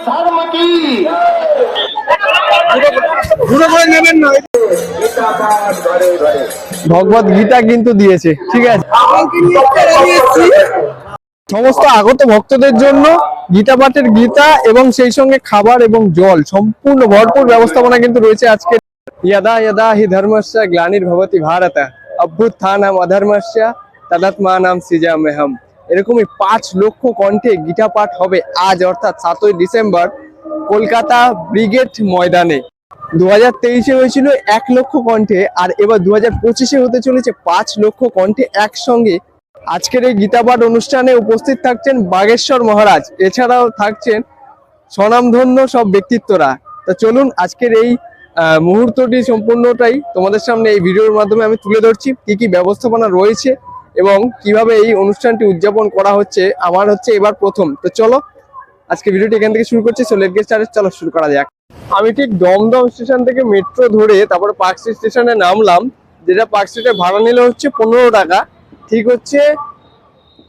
धर्म की ভগবত গীতা কিন্তু দিয়েছে, ঠিক আছে। সমস্ত আগত ভক্তদের জন্য গীতা পাঠের গীতা এবং সেই সঙ্গে খাবার এবং জল সম্পূর্ণ ভরপুর ব্যবস্থাপনা কিন্তু রয়েছে আজকে। यदा यदा हि धर्मस्य ग्लानिर्भवति भारत अभ्युत्थानम् अधर्मस्य तदात्मानं सृजाम्यहम्। এরকমই 5 লক্ষ কণ্ঠে গীতা পাঠ হবে আজ অর্থাৎ 7ই ডিসেম্বর কলকাতা ব্রিগেড ময়দানে। 2023-এ হয়েছিল 1 লক্ষ কণ্ঠে, আর এবার 2025-এ হতে চলেছে 5 লক্ষ কণ্ঠে একসঙ্গে। আজকের এই গীতা পাঠ অনুষ্ঠানে উপস্থিত থাকছেন বাগেশ্বর মহারাজ, এছাড়াও থাকছেন স্বনামধন্য সব ব্যক্তিত্বরা। তো চলুন আজকের এই মুহূর্তটি সম্পূর্ণটাই তোমাদের সামনে এই ভিডিওর মাধ্যমে আমি তুলে ধরছি, কি কি ব্যবস্থাপনা রয়েছে এবং কিভাবে এই অনুষ্ঠানটি উদযাপন করা হচ্ছে। আমার হচ্ছে এবার প্রথম। তো চলো আজকে ভিডিওটি এখান থেকে শুরু করছি। চলো লেটস গেট স্টার্টেড, চলো শুরু করা যাক। আমি ঠিক দমদম স্টেশন থেকে মেট্রো ধরে তারপরে পার্ক স্ট্রিট স্টেশনে নামলাম, যেটা পার্ক স্ট্রিটে ভাড়া নিলে হচ্ছে 15 টাকা। ঠিক হচ্ছে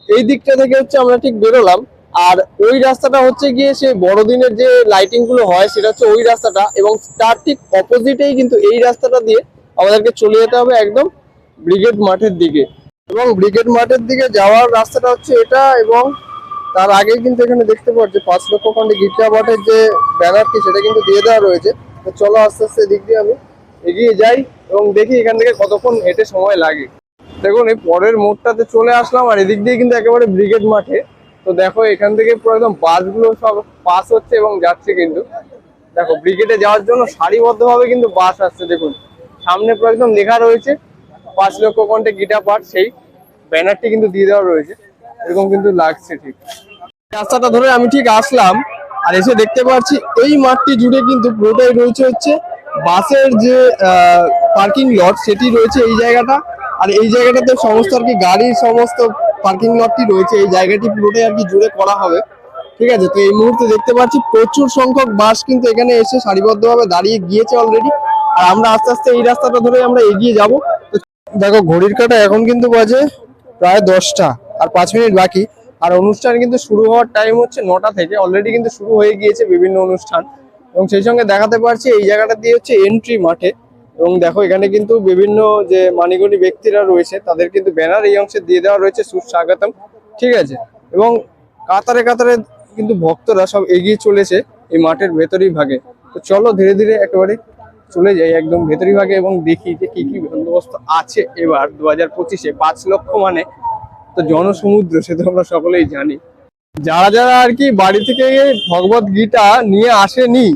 এই দিকটা থেকে হচ্ছে আমরা ঠিক বেরোলাম, আর ওই রাস্তাটা হচ্ছে গিয়ে সেই বড়দিনের যে লাইটিং গুলো হয় সেটা হচ্ছে ওই রাস্তাটা, এবং তার ঠিক অপোজিটেই কিন্তু এই রাস্তাটা দিয়ে আমাদেরকে চলে যেতে হবে একদম ব্রিগেড মাঠের দিকে। এবং ব্রিগেড মাঠের দিকে যাওয়ার রাস্তাটা হচ্ছে এটা, এবং তার আগে কিন্তু এখানে দেখতে পাচ্ছি 5 লক্ষ কণ্ঠে গীতা পাঠের যে ব্যানারটি সেটা কিন্তু দিয়ে দেওয়া রয়েছে। তো চলো আস্তে আস্তে এদিক দিয়ে আমি এগিয়ে যাই এবং দেখি এখান থেকে কতক্ষণ হেঁটে সময় লাগে। দেখুন এই পরের মোড়টাতে চলে আসলাম, আর এদিক দিয়ে কিন্তু একেবারে ব্রিগেড মাঠে। তো দেখো এখান থেকে পুরো একদম বাসগুলো সব পাস হচ্ছে এবং যাচ্ছে কিন্তু। দেখো ব্রিগেডে যাওয়ার জন্য সারিবদ্ধভাবে কিন্তু বাস আসছে। দেখুন সামনে পুরো একদম লেখা রয়েছে 5 লক্ষ কণ্ঠে গীতা পাঠ, সেই ব্যানারটি কিন্তু দিয়ে দেওয়া রয়েছে, এরকম কিন্তু লাগছে। ঠিক রাস্তাটা ধরে আমি ঠিক আসলাম, আর এসে দেখতে পাচ্ছি এই মাঠটি জুড়ে কিন্তু পুরোটাই রয়েছে হচ্ছে বাসের যে পার্কিং লট সেটি রয়েছে এই জায়গাটা। আর এই জায়গাটাতে সমস্ত আর কি গাড়ির সমস্ত পার্কিং লটটি রয়েছে, এই জায়গাটি পুরোটাই আর কি জুড়ে করা হবে, ঠিক আছে। তো এই মুহূর্তে দেখতে পাচ্ছি প্রচুর সংখ্যক বাস কিন্তু এখানে এসে সারিবদ্ধভাবে দাঁড়িয়ে গিয়েছে অলরেডি, আর আমরা আস্তে আস্তে এই রাস্তাটা ধরে আমরা এগিয়ে যাব। দেখো ঘড়ির কাঁটা এখন কিন্তু বাজে প্রায় 10টা আর 5 মিনিট বাকি, আর অনুষ্ঠান কিন্তু শুরু হওয়ার টাইম হচ্ছে 9টা থেকে। অলরেডি কিন্তু শুরু হয়ে গিয়েছে বিভিন্ন অনুষ্ঠান, এবং সেই সঙ্গে দেখাতে পারছি এই জায়গাটা দিয়ে হচ্ছে এন্ট্রি মাঠে। এবং দেখো এখানে কিন্তু বিভিন্ন যে মানিগণী ব্যক্তিরা রয়েছে তাদের কিন্তু ব্যানার এই অংশে দিয়ে দেওয়া রয়েছে সুস্বাগতম, ঠিক আছে। এবং কাতারে কাতারে কিন্তু ভক্তরা সব এগিয়ে চলেছে এই মাঠের ভেতরই ভাগে। তো চলো ধীরে ধীরে একেবারে চলে যাই একদম ভেতরই ভাগে এবং দেখি যে কি কি বন্দোবস্ত আছে এবার 2025-এ। 5 লক্ষ মানে তো জনসমুদ্র, সে তো আমরা সকলেই জানি। যারা যারা আর কি বাড়ি থেকে ভগবত গীতা নিয়ে আসেনি,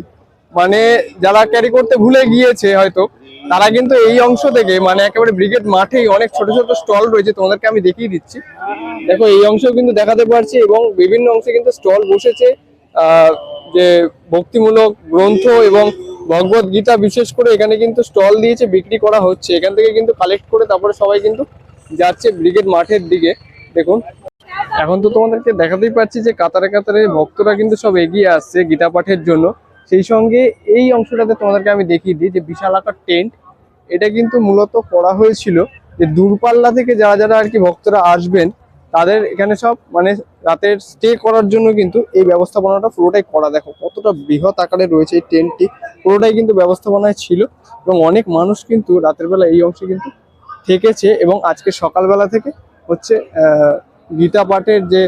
মানে যারা ক্যারি করতে ভুলে গিয়েছে হয়তো, তারা কিন্তু এই অংশ থেকে মানে একেবারে ব্রিগেড মাঠেই অনেক ছোট ছোট স্টল রয়েছে, তোমাদেরকে আমি দেখিয়ে দিচ্ছি। দেখো এই অংশেও কিন্তু দেখাতে পারছি, এবং বিভিন্ন অংশে কিন্তু স্টল বসেছে যে ভক্তিমূলক গ্রন্থ এবং ভগবত গীতা বিশেষ করে এখানে কিন্তু স্টল দিয়েছে, বিক্রি করা হচ্ছে। এখান থেকে কিন্তু কালেক্ট করে তারপরে সবাই কিন্তু যাচ্ছে ব্রিগেড মাঠের দিকে। দেখুন এখন তো তোমাদেরকে দেখাতেই পাচ্ছি যে কাতারে কাতারে ভক্তরা কিন্তু সব এগিয়ে আসছে গীতা পাঠের জন্য। সেই সঙ্গে এই অংশটাতে তোমাদেরকে আমি দেখিয়ে দিই যে বিশাল আকার টেন্ট, এটা কিন্তু মূলত করা হয়েছিল যে দূরপাল্লা থেকে যারা যারা আর কি ভক্তরা আসবেন তাদের এখানে সব মানে রাতের স্টে করার জন্য কিন্তু এই ব্যবস্থাপনাটা পুরোটাই করা। দেখো কতটা বৃহৎ আকারে রয়েছে এই টেন্টটি, পুরোটাই কিন্তু ব্যবস্থাপনায় ছিল, এবং অনেক মানুষ কিন্তু রাতের বেলা এই অংশে কিন্তু থেকেছে, এবং আজকে সকালবেলা থেকে হচ্ছে গীতা পাঠের যে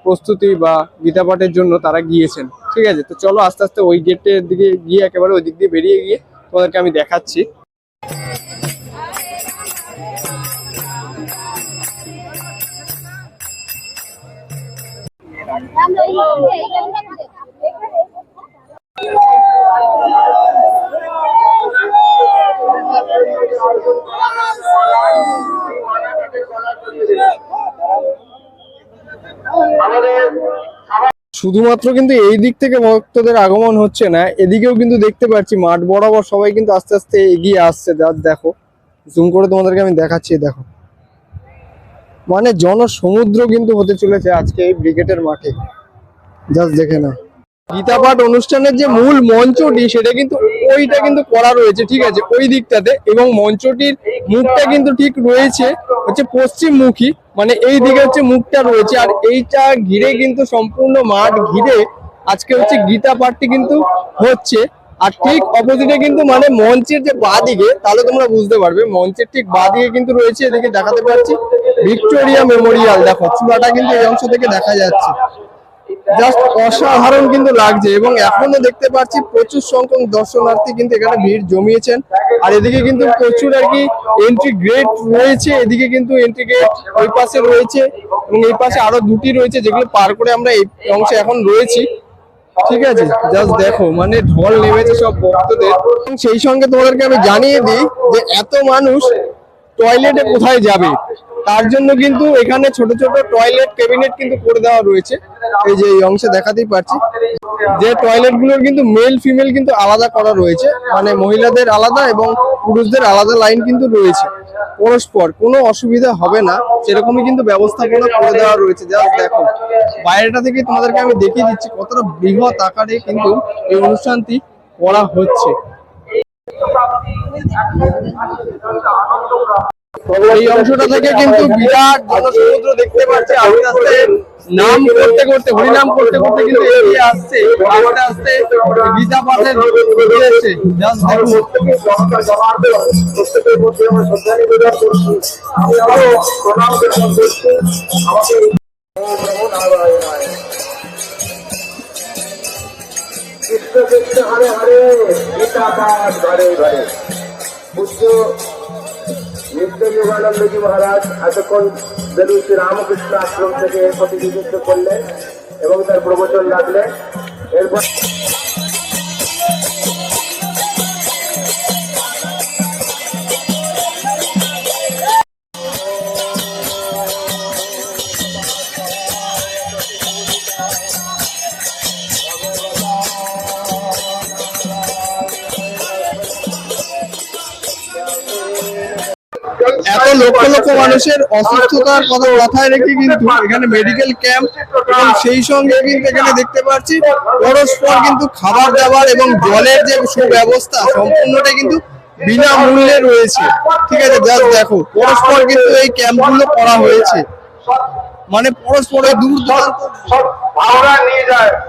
প্রস্তুতি বা গীতা পাঠের জন্য তারা গিয়েছেন, ঠিক আছে। তো চলো আস্তে আস্তে ওই গেটের দিকে গিয়ে একেবারে ওই দিক দিয়ে বেরিয়ে গিয়ে তোমাদেরকে আমি দেখাচ্ছি। শুধুমাত্র কিন্তু এই দিক থেকে ভক্তদের আগমন হচ্ছে না, এদিকেও কিন্তু দেখতে পাচ্ছি মাঠ বরাবর সবাই কিন্তু আস্তে আস্তে এগিয়ে আসছে। দেখো জুম করে তোমাদেরকে আমি দেখাচ্ছি, দেখো মানে জনসমুদ্র কিন্তু হতে চলেছে আজকে এই ব্রিগেডের মাঠে, জাস্ট দেখে না। গীতা পাঠ অনুষ্ঠানের যে মূল মঞ্চটি সেটা কিন্তু ওইটা কিন্তু করা রয়েছে, ঠিক আছে, ওই দিকটাতে। এবং মঞ্চটির মুখটা কিন্তু ঠিক রয়েছে হচ্ছে পশ্চিমমুখী, মানে এই দিকে হচ্ছে মুখটা রয়েছে। আর এইটা ঘিরে কিন্তু সম্পূর্ণ মাঠ ঘিরে আজকে হচ্ছে গীতা পাঠটি কিন্তু হচ্ছে। আর ঠিক অপোজিটে কিন্তু মানে মঞ্চের যে বাঁ দিকে, তাহলে তোমরা বুঝতে পারবে, মঞ্চের ঠিক বাঁ দিকে কিন্তু রয়েছে, এদিকে দেখাতে পাচ্ছি ভিক্টোরিয়া মেমোরিয়াল। দেখো চূড়াটা কিন্তু এই অংশ থেকে দেখা যাচ্ছে, জাস্ট অসাধারণ কিন্তু লাগছে। এবং এখনো দেখতে পাচ্ছি প্রচুর সংখ্যক দর্শনার্থী কিন্তু এখানে ভিড় জমিয়েছেন। আর এদিকে কিন্তু প্রচুর আর কি এন্ট্রি গেট রয়েছে, এদিকে কিন্তু এন্ট্রি গেট ওই পাশে রয়েছে এবং এই পাশে আরো দুটি রয়েছে, যেগুলো পার করে আমরা এই অংশে এখন রয়েছি, ঠিক আছে। জাস্ট দেখো মানে ঢল নেমেছে সব ভক্তদের। এবং সেই সঙ্গে তোমাদেরকে আমি জানিয়ে দিই যে এত মানুষ টয়লেটে কোথায় যাবে, তার জন্য কিন্তু এখানে ছোট ছোট টয়লেট ক্যাবিনেট কিন্তু করে দেওয়া রয়েছে। এই যে এই অংশে দেখাতেই পাচ্ছি যে টয়লেট গুলোর কিন্তু মেল ফিমেল কিন্তু আলাদা করা রয়েছে, মানে মহিলাদের আলাদা এবং পুরুষদের আলাদা লাইন কিন্তু রয়েছে পরস্পর, কোনো অসুবিধা হবে না সেরকমই কিন্তু ব্যবস্থাপনা করে দেওয়া রয়েছে। জাস্ট দেখো বাইরেটা থেকে তোমাদেরকে আমি দেখিয়ে দিচ্ছি কতটা বৃহৎ আকারে কিন্তু এই অনুষ্ঠানটি করা হচ্ছে। এই অংশটা থেকে কিন্তু বিরাট জনসমুদ্র দেখতে পাচ্ছি, আস্তে আস্তে নাম করতে করতে, হরিনাম করতে করতে কিন্তু এগিয়ে আসছে, আস্তে আস্তে গীতা পাঠের এসছে। জাস্ট দেখুন কৃষ্ণ কৃষ্ণ হরে হরে গীতা পাঠ ঘরে ঘরে। পূজ্য নিত্য যোগানন্দজি মহারাজ এতক্ষণ বেলুন শ্রী রামকৃষ্ণ আশ্রম থেকে প্রতিনিধিত্ব করলেন এবং তার প্রবচন রাখলেন। এরপর এত লক্ষ লক্ষ মানুষের অসুস্থতার কথা মাথায় রেখে কিন্তু এখানে মেডিকেল ক্যাম্প এবং সেই সঙ্গে কিন্তু এখানে দেখতে পাচ্ছি পরস্পর কিন্তু খাবার দাবার এবং জলের যে সুব্যবস্থা সম্পূর্ণটা কিন্তু বিনামূল্যে রয়েছে, ঠিক আছে। জাস্ট দেখো পরস্পর কিন্তু এই ক্যাম্পগুলো করা হয়েছে, মানে পরস্পর দূর দূরান্ত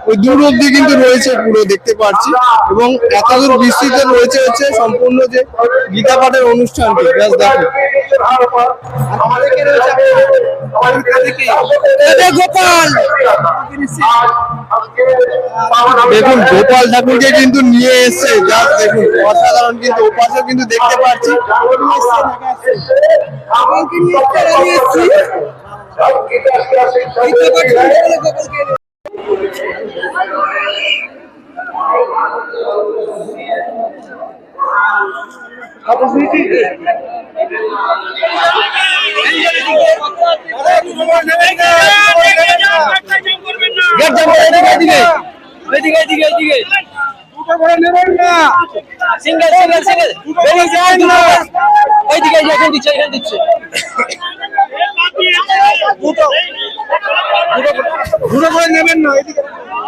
ওই দূর অব্দি কিন্তু রয়েছে পুরো দেখতে পাচ্ছি। এবং এতদূর বিস্তৃত রয়েছে হচ্ছে সম্পূর্ণ যে গীতা পাঠের অনুষ্ঠানটি। জাস্ট দেখো গোপাল, দেখুন গোপাল ঠাকুরকে কিন্তু নিয়ে এসছে। জাস্ট দেখুন অসাধারণ কিন্তু ওপাশেও কিন্তু দেখতে পাচ্ছি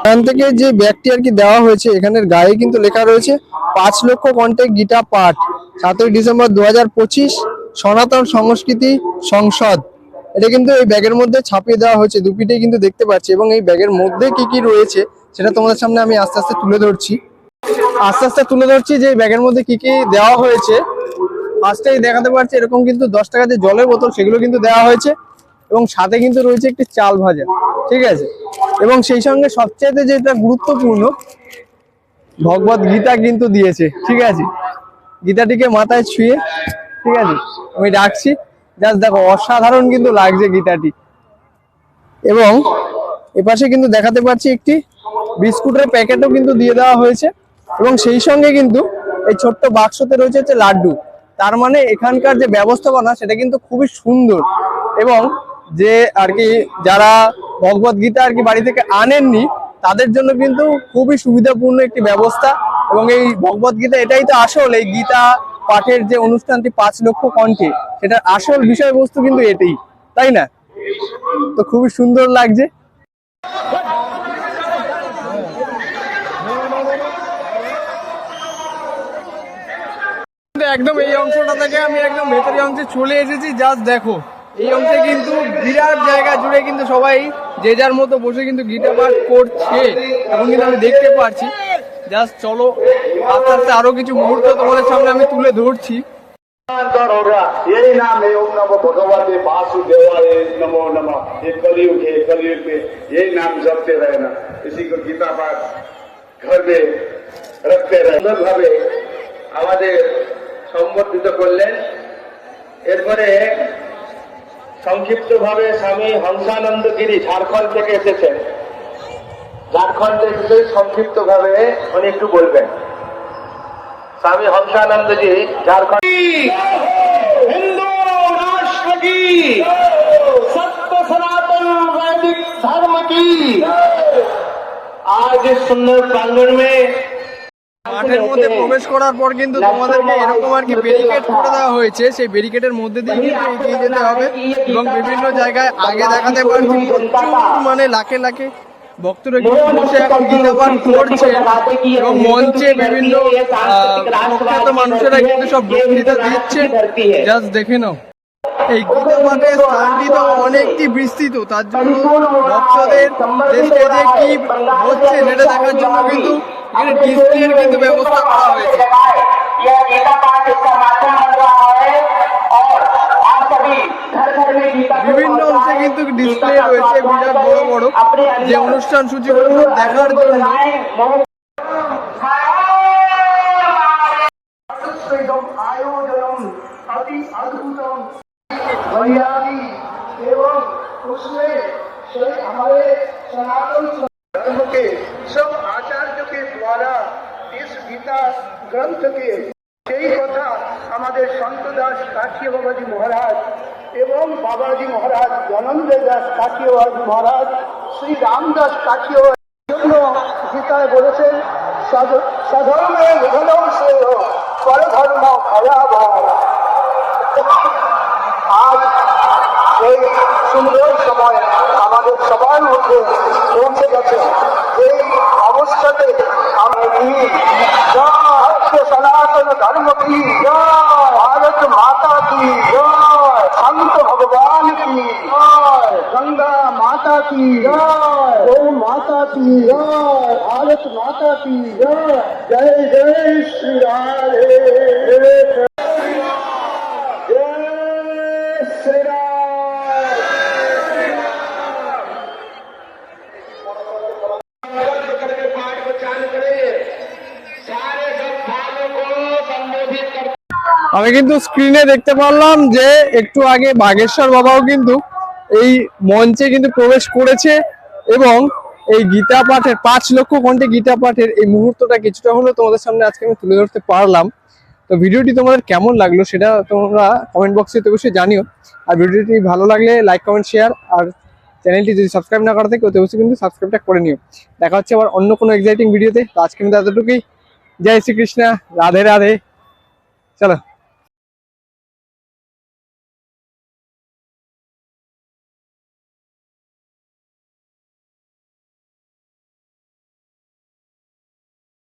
এখান থেকে যে ব্যাগটি আর কি দেওয়া হয়েছে, এখানের গায়ে কিন্তু লেখা রয়েছে 5 লক্ষ কণ্ঠে গীতা পাঠ 7ই ডিসেম্বর 2025 সনাতন সংস্কৃতি সংসদ। এটা কিন্তু এই ব্যাগের মধ্যে ছাপিয়ে দেওয়া হয়েছে, দুপিটেই কিন্তু দেখতে পাচ্ছি। এবং এই ব্যাগের মধ্যে কি কি রয়েছে সেটা তোমাদের সামনে আমি আস্তে আস্তে তুলে ধরছি যে এই ব্যাগের মধ্যে কি কি দেওয়া হয়েছে। ফার্স্টেই দেখাতে পারছি এরকম কিন্তু 10 টাকা দিয়ে জলের বোতল, সেগুলো কিন্তু দেওয়া হয়েছে এবং সাথে কিন্তু রয়েছে একটি চাল ভাজা, ঠিক আছে। এবং সেই সঙ্গে সবচেয়ে যেটা গুরুত্বপূর্ণ ভগবত গীতা কিন্তু দিয়েছে, ঠিক আছে। গীতাটিকে মাথায় ছুঁয়ে, ঠিক আছে, আমি ডাকছি। জাস্ট দেখো অসাধারণ কিন্তু লাগছে গীতাটি। এবং এপাশে কিন্তু দেখাতে পাচ্ছি একটি বিস্কুটের প্যাকেটও কিন্তু দিয়ে দেওয়া হয়েছে। এবং সেই সঙ্গে কিন্তু এই ছোট্ট বাক্সতে রয়েছে হচ্ছে লাড্ডু। তার মানে এখানকার যে ব্যবস্থাপনা সেটা কিন্তু খুবই সুন্দর। এবং যে আর কি যারা ভগবত গীতা আর কি বাড়ি থেকে আনেননি তাদের জন্য কিন্তু খুবই সুবিধাপূর্ণ একটি ব্যবস্থা। এবং এই ভগবত গীতা এটাই তো আসল, এই গীতা পাঠের যে অনুষ্ঠানটি 5 লক্ষ কণ্ঠে, সেটার আসল বিষয়বস্তু কিন্তু এটাই, তাই না? তো খুবই সুন্দর লাগছে। একদম এই অংশটা থেকে আমি একদম ভেতরের অংশে চলে এসেছি। জাস্ট দেখো এই অংশে কিন্তু বিরাট জায়গা জুড়ে কিন্তু সবাই যে যার মতো বসে কিন্তু গীতা পাঠ করছে, এখন কিন্তু আমি দেখতে পাচ্ছি। জাস্ট চলো আস্তে আস্তে আরো কিছু মুহূর্ত তোমাদের সামনে আমি তুলে ধরছি। होगा यही नाम है ओम नमो भगवते वासुदेवाय नमो नमः। ये कलयुग है, कलयुग में यही नाम जपते रहना, इसी को गीता पाठ घर में रखते रहे। সুন্দর ভাবে আমাদের সম্বর্ধিত করলেন। এরপরে সংক্ষিপ্ত ভাবে স্বামী হংসানন্দ গিরি ঝাড়খণ্ড থেকে এসেছেন। ঝাড়খণ্ডে এসে সংক্ষিপ্ত ভাবে উনি একটু বলবেন। स्वामी हंसानंद जी झारखंड हिंदू राष्ट्र की सत्य सनातन वैदिक धर्म की आज इस सुंदर प्रांगण में মাঠের মধ্যে প্রবেশ করার পর কিন্তু তোমাদেরকে এরকম আর কি ব্যারিকেড করে দেওয়া হয়েছে। সেই ব্যারিকেডের মধ্যে দিয়ে কিন্তু এগিয়ে যেতে হবে এবং বিভিন্ন জায়গায় আগে দেখাতে পারছি প্রচুর মানে লাখে লাখে ভক্তরা কিন্তু বসে এখন গীতা পাঠ করছে এবং মঞ্চে বিভিন্ন প্রখ্যাত মানুষেরা কিন্তু সব বক্তৃতা দিচ্ছে। জাস্ট দেখে নাও এই গীতা পাঠের স্থানটি তো অনেকটি বিস্তৃত, তার জন্য ভক্তদের দেশে যে কি হচ্ছে সেটা দেখার জন্য কিন্তু এখানে ডিসপ্লের কিন্তু ব্যবস্থা করা হয়েছে। বিভিন্ন অংশে কিন্তু ডিসপ্লে রয়েছে বিরাট বড় বড়, যে অনুষ্ঠান সূচিগুলো সব দেখার জন্য। एवं उसमें हमारे सनातन धर्म के सब आचार्यों के द्वारा इस गीता ग्रंथ के সেই কথা আমাদের সন্ত দাস কাঠিয়া বাবাজি মহারাজ এবং বাবাজি মহারাজ জ্ঞানন্দ দাস কাঠিয়া বাবাজি মহারাজ শ্রী রামদাস কাঠিয়া জন্য গীতায় বলেছেন সাধর্মে নিধনম শ্রেয় পরধর্ম ভয়াবহ। আজ এই সুন্দর সময় আমাদের সবার মধ্যে পৌঁছে গেছে। এই অবস্থাতে আমি सनातन धर्म की जय, भारत माता की जय, संत भगवान की जय, गंगा माता की जय, गौ माता की जय, भारत माता की जय। जय जय श्री राधे, जय श्री राम। আমি কিন্তু স্ক্রিনে দেখতে পারলাম যে একটু আগে বাগেশ্বর বাবাও কিন্তু এই মঞ্চে কিন্তু প্রবেশ করেছে এবং এই গীতা পাঠের 5 লক্ষ কণ্ঠে গীতা পাঠের এই মুহূর্তটা কিছুটা হলেও তোমাদের সামনে আজকে আমি তুলে ধরতে পারলাম। তো ভিডিওটি তোমাদের কেমন লাগলো সেটা তোমরা কমেন্ট বক্সে অবশ্যই জানিও। আর ভিডিওটি ভালো লাগলে লাইক কমেন্ট শেয়ার, আর চ্যানেলটি যদি সাবস্ক্রাইব না করা থাকে অবশ্যই কিন্তু সাবস্ক্রাইবটা করে নিও। দেখা হচ্ছে আবার অন্য কোনো এক্সাইটিং ভিডিওতে। তো আজকে কিন্তু এতটুকুই। জয় শ্রীকৃষ্ণ, রাধে রাধে, চলো।